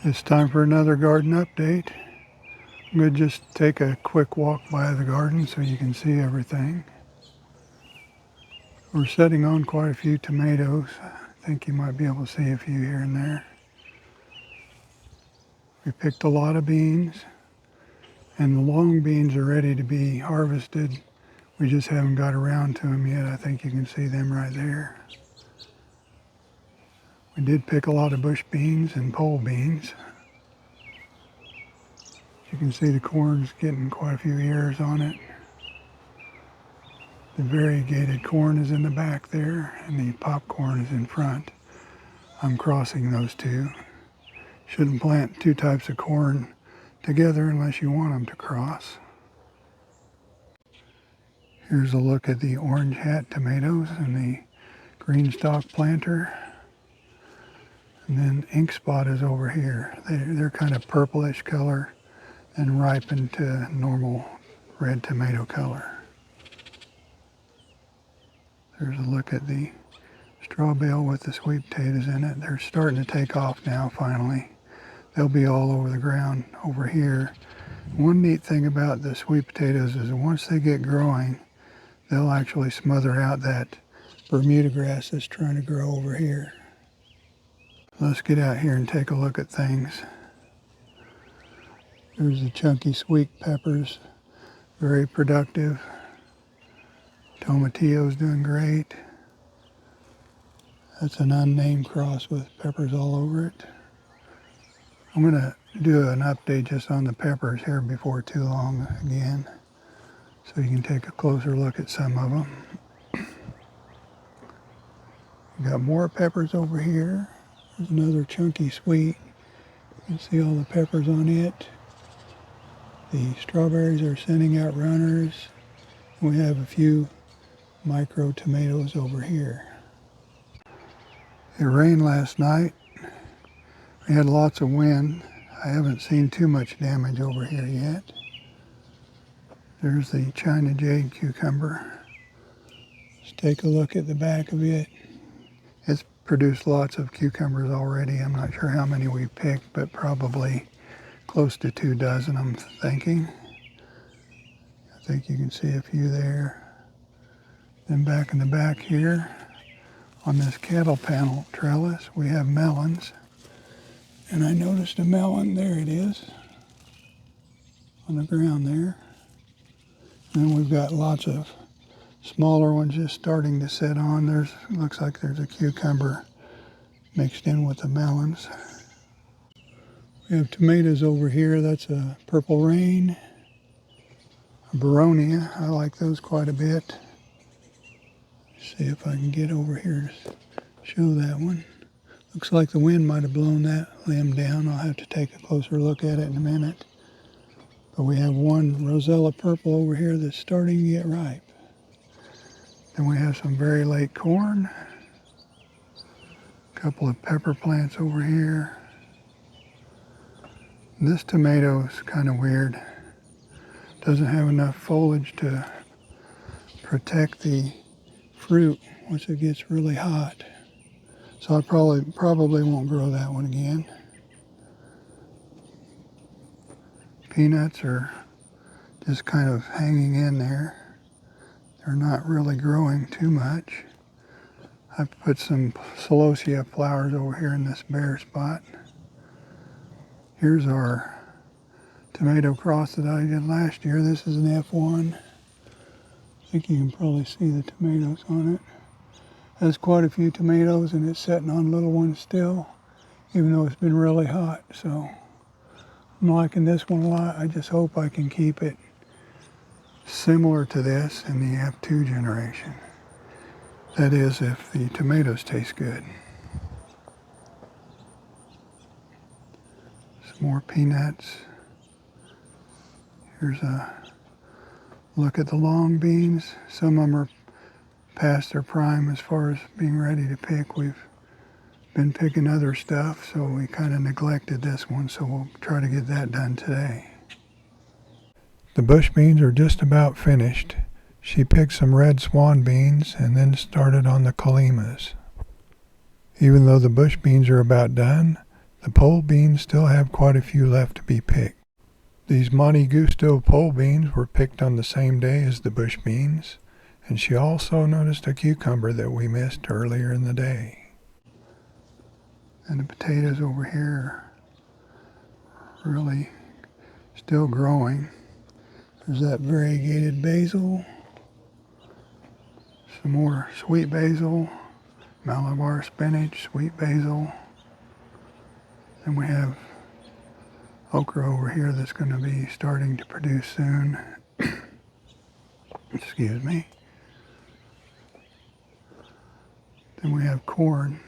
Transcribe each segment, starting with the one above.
It's time for another garden update. I'm going to just take a quick walk by the garden so you can see everything. We're setting on quite a few tomatoes. I think you might be able to see a few here and there. We picked a lot of beans, and the long beans are ready to be harvested. We just haven't got around to them yet. I think you can see them right there. We did pick a lot of bush beans and pole beans. You can see the corn's getting quite a few ears on it. The variegated corn is in the back there, and the popcorn is in front. I'm crossing those two. Shouldn't plant two types of corn together unless you want them to cross. Here's a look at the orange hat tomatoes and the green stalk planter. And then ink spot is over here. They're kind of purplish color and ripen to normal red tomato color. There's a look at the straw bale with the sweet potatoes in it. They're starting to take off now finally. They'll be all over the ground over here. One neat thing about the sweet potatoes is once they get growing, they'll actually smother out that Bermuda grass that's trying to grow over here. Let's get out here and take a look at things. There's the chunky sweet peppers, very productive. Tomatillo's doing great. That's an unnamed cross with peppers all over it. I'm going to do an update just on the peppers here before too long again, so you can take a closer look at some of them. We got more peppers over here. There's another chunky sweet. You can see all the peppers on it. The strawberries are sending out runners. We have a few micro tomatoes over here. It rained last night. We had lots of wind. I haven't seen too much damage over here yet. There's the China Jade cucumber. Let's take a look at the back of it. It's produced lots of cucumbers already. I'm not sure how many we picked, but probably close to 2 dozen, I'm thinking. I think you can see a few there. Then back in the back here, on this cattle panel trellis, we have melons. And I noticed a melon, there it is, on the ground there. And then we've got lots of smaller ones just starting to set on. Looks like there's a cucumber mixed in with the melons. We have tomatoes over here. That's a purple rain, a Baronia. I like those quite a bit. See if I can get over here to show that one. Looks like the wind might have blown that limb down. I'll have to take a closer look at it in a minute. But we have one Rosella purple over here that's starting to get ripe. Then we have some very late corn. A couple of pepper plants over here. This tomato is kind of weird. Doesn't have enough foliage to protect the fruit once it gets really hot. So I probably won't grow that one again. Peanuts are just kind of hanging in there. They're not really growing too much. I've put some celosia flowers over here in this bare spot. Here's our tomato cross that I did last year. This is an F1. I think you can probably see the tomatoes on it. Has quite a few tomatoes and it's setting on little ones still, even though it's been really hot. So I'm liking this one a lot. I just hope I can keep it similar to this in the F2 generation. That is, if the tomatoes taste good. Some more peanuts. Here's a look at the long beans. Some of them are past their prime as far as being ready to pick. We've been picking other stuff, so we kind of neglected this one, so we'll try to get that done today. The bush beans are just about finished. She picked some red swan beans and then started on the colimas. Even though the bush beans are about done, The pole beans still have quite a few left to be picked. These Monte Gusto pole beans were picked on the same day as the bush beans, and she also noticed a cucumber that we missed earlier in the day. And the potatoes over here are really still growing. There's that variegated basil, some more sweet basil, Malabar spinach, sweet basil, and we have okra over here that's going to be starting to produce soon. Excuse me. Then we have corn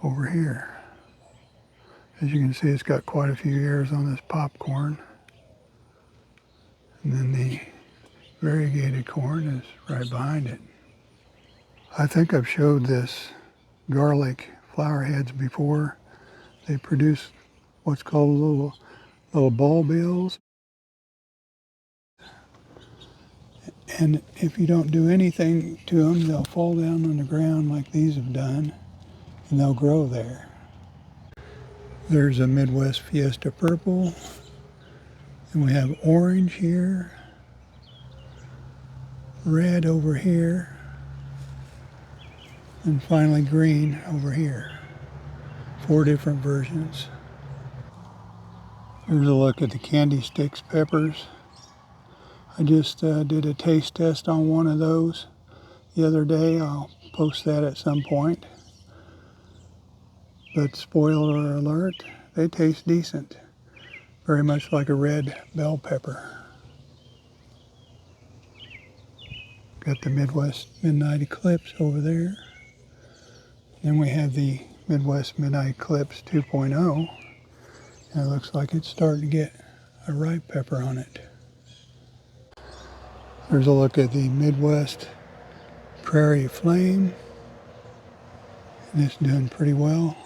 over here. As you can see, it's got quite a few ears on this popcorn. And then the variegated corn is right behind it. I think I've showed this garlic flower heads before. They produce what's called little bulbils. And if you don't do anything to them, they'll fall down on the ground like these have done, and they'll grow there. There's a Midwest Fiesta Purple, and we have orange here, red over here, and finally green over here. 4 different versions. Here's a look at the candy sticks peppers. I just did a taste test on one of those the other day. I'll post that at some point. But spoiler alert, they taste decent. Very much like a red bell pepper. Got the Midwest Midnight Eclipse over there. Then we have the Midwest Midnight Eclipse 2.0. And it looks like it's starting to get a ripe pepper on it. There's a look at the Midwest Prairie Flame. And it's doing pretty well.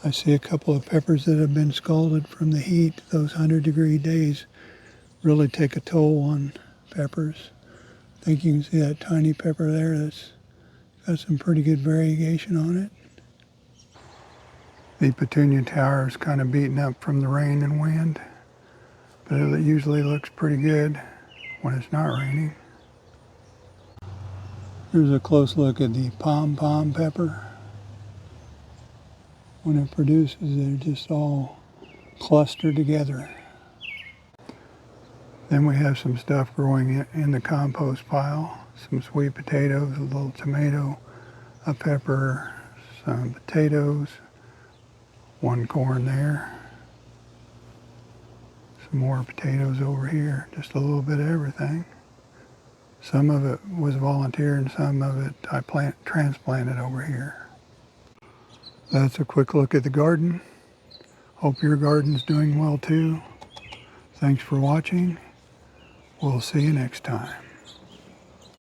I see a couple of peppers that have been scalded from the heat. Those 100-degree days really take a toll on peppers. I think you can see that tiny pepper there that's got some pretty good variegation on it. The petunia tower is kind of beaten up from the rain and wind, but it usually looks pretty good when it's not raining. Here's a close look at the pom-pom pepper. When it produces, they're just all clustered together. Then we have some stuff growing in the compost pile. Some sweet potatoes, a little tomato, a pepper, some potatoes, 1 corn there. Some more potatoes over here, just a little bit of everything. Some of it was volunteer and some of it I transplanted over here. That's a quick look at the garden. Hope your garden's doing well too. Thanks for watching. We'll see you next time.